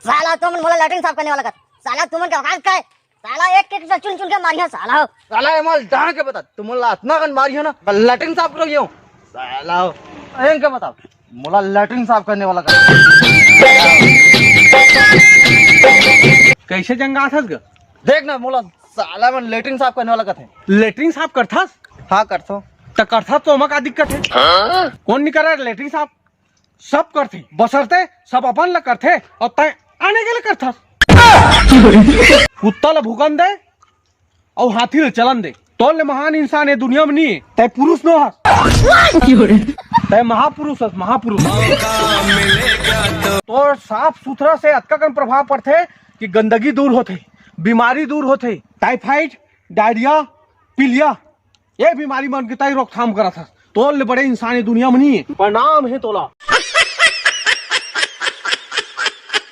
साला तुम मोला लैट्रिन साफ करने वाला कर। साला तुमन का औकात का है? साला एक एक चुन चुन के मारिया साला। साला ये माल जान के बता तुम मोला इतना गन मारी हो ना लैट्रिन साफ करो यूं साला एं के बता मोला लैट्रिन साफ करने वाला कर। कैसे जंगा थस ग? देख ना मोला साला मन लैट्रिन साफ करने वाला कथे। लेटरिन साफ करथस? हाँ करथो। त करथस तो ओमा का दिक्कत है? कौन नहीं करे लेटरिन साफ? सब करथे बसरते सब अपन ला करथे और तय आने के लिए करथस। कुत्ता ला भूकन दे और हाथी ला चलन दे। तो ले महान इंसान है दुनिया में नहीं है। तय पुरुष नो हस। तय महापुरुष हस महापुरुष। तो साफ सुथरा से अतका कन प्रभाव पड़थे कि गंदगी दूर होथे, बीमारी दूर होथे। टाइफाइड, डायरिया, पीलिया ये बीमारी मन के तय रोकथाम करत हस। तो ले बड़े इंसान है दुनिया में नहीं है। प्रणाम है तोला।